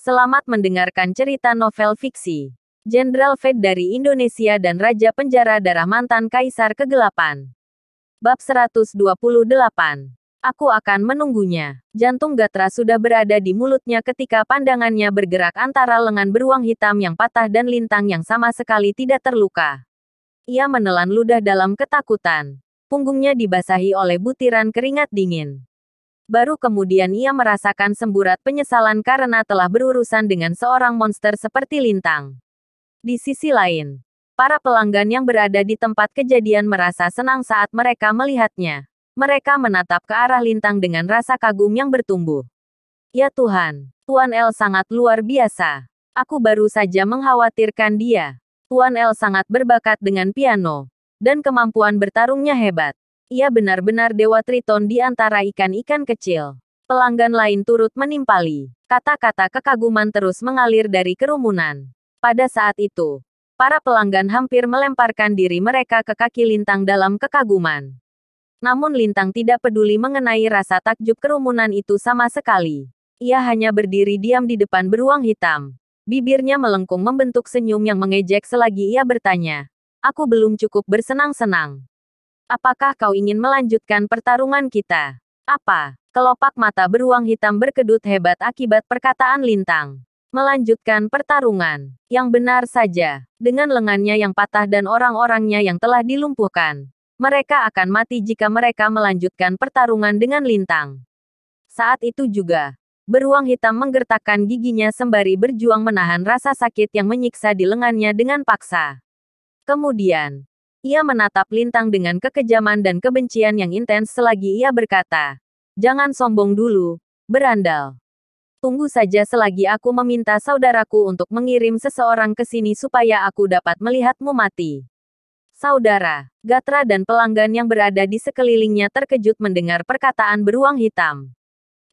Selamat mendengarkan cerita novel fiksi. Jenderal Fate dari Indonesia dan Raja Penjara Darah Mantan Kaisar Kegelapan. Bab 128. Aku akan menunggunya. Jantung Gatra sudah berada di mulutnya ketika pandangannya bergerak antara lengan beruang hitam yang patah dan Lintang yang sama sekali tidak terluka. Ia menelan ludah dalam ketakutan. Punggungnya dibasahi oleh butiran keringat dingin. Baru kemudian ia merasakan semburat penyesalan karena telah berurusan dengan seorang monster seperti Lintang. Di sisi lain, para pelanggan yang berada di tempat kejadian merasa senang saat mereka melihatnya. Mereka menatap ke arah Lintang dengan rasa kagum yang bertumbuh. Ya Tuhan, Tuan L sangat luar biasa. Aku baru saja mengkhawatirkan dia. Tuan L sangat berbakat dengan piano, dan kemampuan bertarungnya hebat. Ia benar-benar dewa Triton di antara ikan-ikan kecil. Pelanggan lain turut menimpali. Kata-kata kekaguman terus mengalir dari kerumunan. Pada saat itu, para pelanggan hampir melemparkan diri mereka ke kaki Lintang dalam kekaguman. Namun Lintang tidak peduli mengenai rasa takjub kerumunan itu sama sekali. Ia hanya berdiri diam di depan beruang hitam. Bibirnya melengkung membentuk senyum yang mengejek selagi ia bertanya, "Aku belum cukup bersenang-senang. Apakah kau ingin melanjutkan pertarungan kita?" Apa? Kelopak mata beruang hitam berkedut hebat akibat perkataan Lintang. Melanjutkan pertarungan. Yang benar saja. Dengan lengannya yang patah dan orang-orangnya yang telah dilumpuhkan. Mereka akan mati jika mereka melanjutkan pertarungan dengan Lintang. Saat itu juga, beruang hitam menggertakkan giginya sembari berjuang menahan rasa sakit yang menyiksa di lengannya dengan paksa. Kemudian, ia menatap Lintang dengan kekejaman dan kebencian yang intens selagi ia berkata, "Jangan sombong dulu, berandal. Tunggu saja selagi aku meminta saudaraku untuk mengirim seseorang ke sini supaya aku dapat melihatmu mati." Saudara, Gatra dan pelanggan yang berada di sekelilingnya terkejut mendengar perkataan beruang hitam.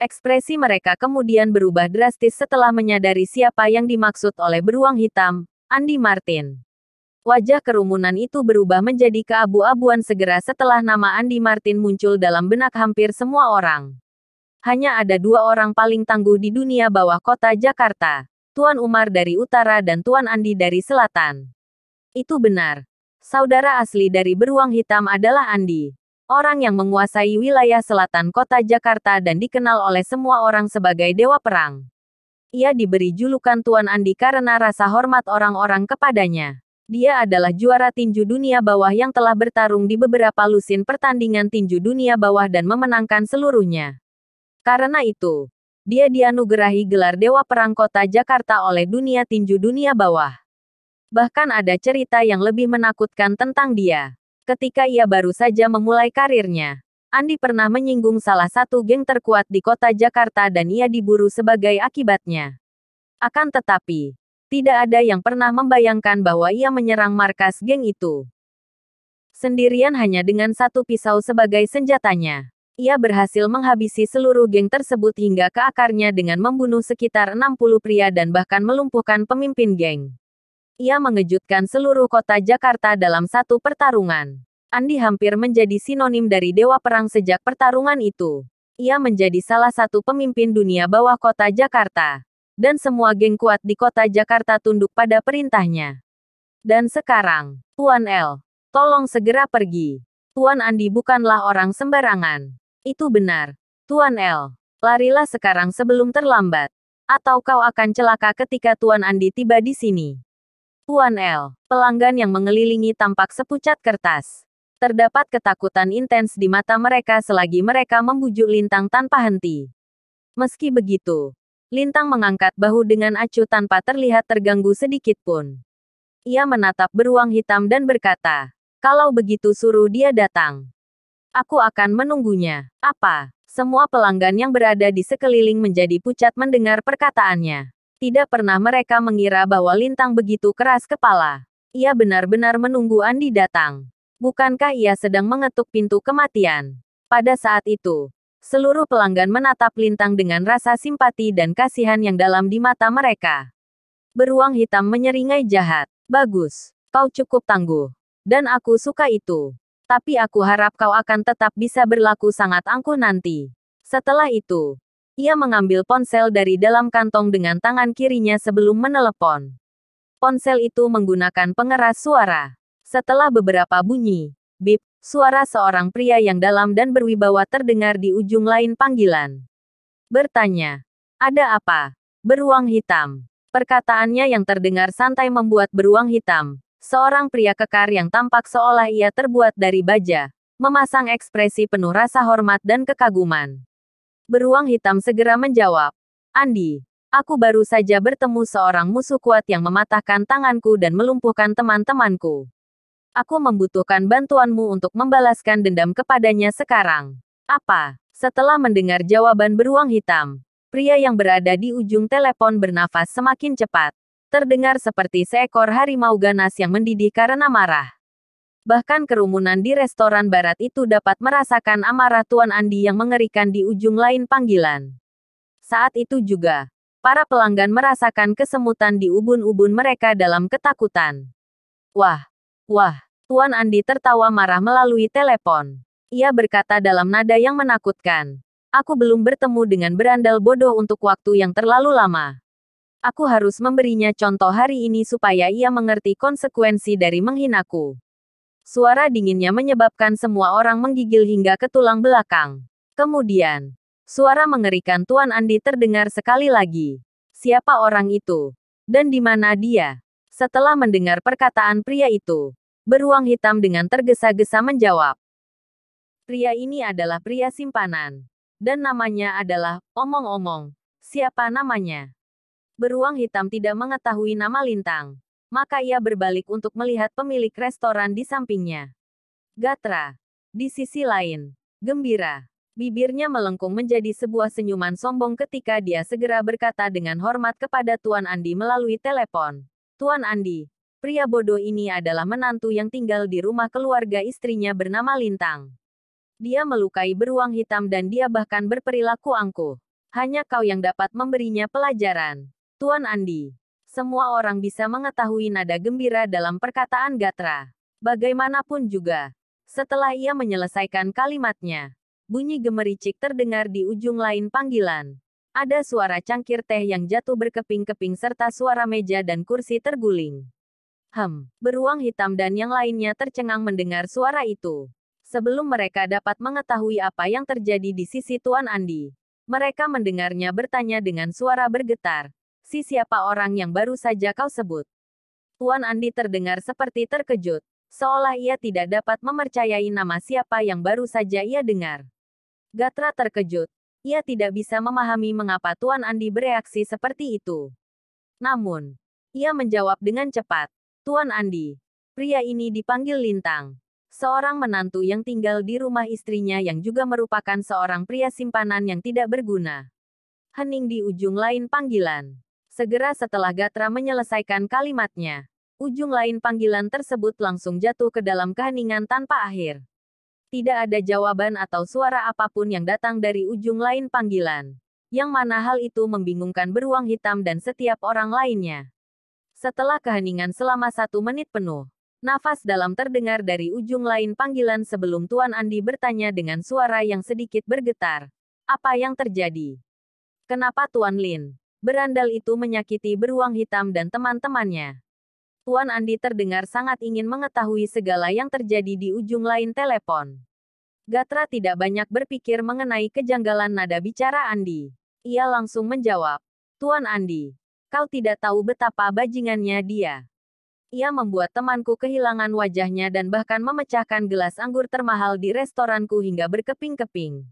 Ekspresi mereka kemudian berubah drastis setelah menyadari siapa yang dimaksud oleh beruang hitam, Andy Martin. Wajah kerumunan itu berubah menjadi keabu-abuan segera setelah nama Andy Martin muncul dalam benak hampir semua orang. Hanya ada dua orang paling tangguh di dunia bawah kota Jakarta, Tuan Umar dari utara dan Tuan Andi dari selatan. Itu benar. Saudara asli dari beruang hitam adalah Andi. Orang yang menguasai wilayah selatan kota Jakarta dan dikenal oleh semua orang sebagai Dewa Perang. Ia diberi julukan Tuan Andi karena rasa hormat orang-orang kepadanya. Dia adalah juara tinju dunia bawah yang telah bertarung di beberapa lusin pertandingan tinju dunia bawah dan memenangkan seluruhnya. Karena itu, dia dianugerahi gelar Dewa Perang Kota Jakarta oleh dunia tinju dunia bawah. Bahkan ada cerita yang lebih menakutkan tentang dia. Ketika ia baru saja memulai karirnya, Andi pernah menyinggung salah satu geng terkuat di kota Jakarta dan ia diburu sebagai akibatnya. Akan tetapi, tidak ada yang pernah membayangkan bahwa ia menyerang markas geng itu sendirian hanya dengan satu pisau sebagai senjatanya. Ia berhasil menghabisi seluruh geng tersebut hingga ke akarnya dengan membunuh sekitar 60 pria dan bahkan melumpuhkan pemimpin geng. Ia mengejutkan seluruh kota Jakarta dalam satu pertarungan. Andi hampir menjadi sinonim dari Dewa Perang sejak pertarungan itu. Ia menjadi salah satu pemimpin dunia bawah kota Jakarta. Dan semua geng kuat di kota Jakarta tunduk pada perintahnya. Dan sekarang, Tuan L, tolong segera pergi. Tuan Andi bukanlah orang sembarangan. Itu benar. Tuan L, larilah sekarang sebelum terlambat. Atau kau akan celaka ketika Tuan Andi tiba di sini. Tuan L, pelanggan yang mengelilingi tampak sepucat kertas. Terdapat ketakutan intens di mata mereka selagi mereka membujuk Lintang tanpa henti. Meski begitu, Lintang mengangkat bahu dengan acuh tanpa terlihat terganggu sedikit pun. Ia menatap beruang hitam dan berkata, "Kalau begitu suruh dia datang. Aku akan menunggunya." Apa? Semua pelanggan yang berada di sekeliling menjadi pucat mendengar perkataannya. Tidak pernah mereka mengira bahwa Lintang begitu keras kepala. Ia benar-benar menunggu Andi datang. Bukankah ia sedang mengetuk pintu kematian? Pada saat itu, seluruh pelanggan menatap Lintang dengan rasa simpati dan kasihan yang dalam di mata mereka. Beruang hitam menyeringai jahat. "Bagus. Kau cukup tangguh. Dan aku suka itu. Tapi aku harap kau akan tetap bisa berlaku sangat angkuh nanti." Setelah itu, Ia mengambil ponsel dari dalam kantong dengan tangan kirinya sebelum menelepon. Ponsel itu menggunakan pengeras suara. Setelah beberapa bunyi, bip, suara seorang pria yang dalam dan berwibawa terdengar di ujung lain panggilan. Bertanya, "Ada apa?" "Beruang hitam." Perkataannya yang terdengar santai membuat beruang hitam, seorang pria kekar yang tampak seolah ia terbuat dari baja, memasang ekspresi penuh rasa hormat dan kekaguman. Beruang hitam segera menjawab, "Andi, aku baru saja bertemu seorang musuh kuat yang mematahkan tanganku dan melumpuhkan teman-temanku. Aku membutuhkan bantuanmu untuk membalaskan dendam kepadanya sekarang." "Apa?" Setelah mendengar jawaban beruang hitam, pria yang berada di ujung telepon bernafas semakin cepat. Terdengar seperti seekor harimau ganas yang mendidih karena marah. Bahkan kerumunan di restoran barat itu dapat merasakan amarah Tuan Andi yang mengerikan di ujung lain panggilan. Saat itu juga, para pelanggan merasakan kesemutan di ubun-ubun mereka dalam ketakutan. "Wah, wah," Tuan Andi tertawa marah melalui telepon. Ia berkata dalam nada yang menakutkan, "Aku belum bertemu dengan berandal bodoh untuk waktu yang terlalu lama. Aku harus memberinya contoh hari ini supaya ia mengerti konsekuensi dari menghinaku." Suara dinginnya menyebabkan semua orang menggigil hingga ke tulang belakang. Kemudian, suara mengerikan Tuan Andi terdengar sekali lagi. "Siapa orang itu? Dan di mana dia?" Setelah mendengar perkataan pria itu, beruang hitam dengan tergesa-gesa menjawab, "Pria ini adalah pria simpanan. Dan namanya adalah, omong-omong, siapa namanya?" Beruang hitam tidak mengetahui nama Lintang. Maka ia berbalik untuk melihat pemilik restoran di sampingnya. Gatra. Di sisi lain, gembira. Bibirnya melengkung menjadi sebuah senyuman sombong ketika dia segera berkata dengan hormat kepada Tuan Andi melalui telepon. "Tuan Andi, pria bodoh ini adalah menantu yang tinggal di rumah keluarga istrinya bernama Lintang. Dia melukai beruang hitam dan dia bahkan berperilaku angkuh. Hanya kau yang dapat memberinya pelajaran, Tuan Andi." Semua orang bisa mengetahui nada gembira dalam perkataan Gatra. Bagaimanapun juga, setelah ia menyelesaikan kalimatnya, bunyi gemericik terdengar di ujung lain panggilan. Ada suara cangkir teh yang jatuh berkeping-keping serta suara meja dan kursi terguling. Beruang hitam dan yang lainnya tercengang mendengar suara itu. Sebelum mereka dapat mengetahui apa yang terjadi di sisi Tuan Andi, mereka mendengarnya bertanya dengan suara bergetar, siapa orang yang baru saja kau sebut?" Tuan Andi terdengar seperti terkejut, seolah ia tidak dapat mempercayai nama siapa yang baru saja ia dengar. Gatra terkejut. Ia tidak bisa memahami mengapa Tuan Andi bereaksi seperti itu. Namun, ia menjawab dengan cepat, "Tuan Andi, pria ini dipanggil Lintang. Seorang menantu yang tinggal di rumah istrinya yang juga merupakan seorang pria simpanan yang tidak berguna." Hening di ujung lain panggilan. Segera setelah Gatra menyelesaikan kalimatnya, ujung lain panggilan tersebut langsung jatuh ke dalam keheningan tanpa akhir. Tidak ada jawaban atau suara apapun yang datang dari ujung lain panggilan. Yang mana hal itu membingungkan beruang hitam dan setiap orang lainnya. Setelah keheningan selama 1 menit penuh, nafas dalam terdengar dari ujung lain panggilan sebelum Tuan Andi bertanya dengan suara yang sedikit bergetar. "Apa yang terjadi? Kenapa Tuan Lin? Berandal itu menyakiti beruang hitam dan teman-temannya?" Tuan Andi terdengar sangat ingin mengetahui segala yang terjadi di ujung lain telepon. Gatra tidak banyak berpikir mengenai kejanggalan nada bicara Andi. Ia langsung menjawab, "Tuan Andi, kau tidak tahu betapa bajingannya dia. Ia membuat temanku kehilangan wajahnya dan bahkan memecahkan gelas anggur termahal di restoranku hingga berkeping-keping.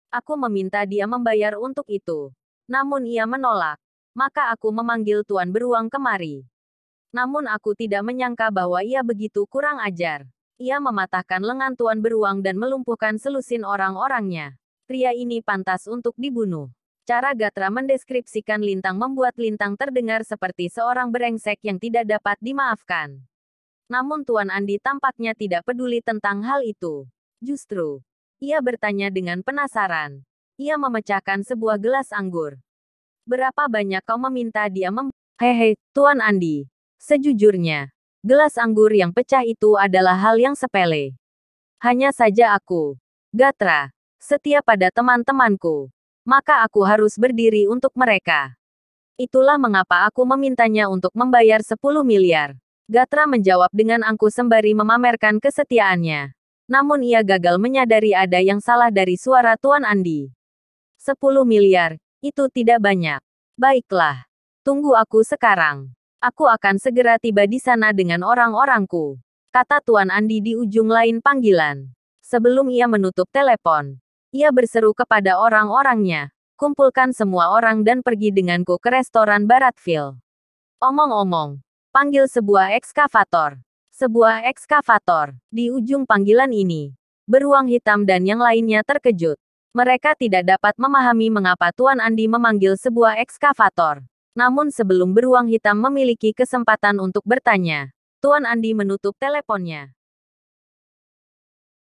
Aku meminta dia membayar untuk itu. Namun ia menolak. Maka aku memanggil Tuan Beruang kemari. Namun aku tidak menyangka bahwa ia begitu kurang ajar. Ia mematahkan lengan Tuan Beruang dan melumpuhkan selusin orang-orangnya. Pria ini pantas untuk dibunuh." Cara Gatra mendeskripsikan Lintang membuat Lintang terdengar seperti seorang brengsek yang tidak dapat dimaafkan. Namun Tuan Andi tampaknya tidak peduli tentang hal itu. Justru, ia bertanya dengan penasaran. Ia memecahkan sebuah gelas anggur. "Berapa banyak kau meminta dia Hehe, Tuan Andi. Sejujurnya, gelas anggur yang pecah itu adalah hal yang sepele. Hanya saja aku, Gatra, setia pada teman-temanku. maka aku harus berdiri untuk mereka. Itulah mengapa aku memintanya untuk membayar 10 miliar. Gatra menjawab dengan angkuh sembari memamerkan kesetiaannya. Namun ia gagal menyadari ada yang salah dari suara Tuan Andi. 10 miliar, itu tidak banyak. Baiklah. Tunggu aku sekarang. Aku akan segera tiba di sana dengan orang-orangku, kata Tuan Andi di ujung lain panggilan. Sebelum ia menutup telepon, ia berseru kepada orang-orangnya, kumpulkan semua orang dan pergi denganku ke restoran Baratville. Omong-omong, panggil sebuah ekskavator. Sebuah ekskavator. Di ujung panggilan ini, beruang hitam dan yang lainnya terkejut. Mereka tidak dapat memahami mengapa Tuan Andi memanggil sebuah ekskavator. Namun sebelum beruang hitam memiliki kesempatan untuk bertanya, Tuan Andi menutup teleponnya.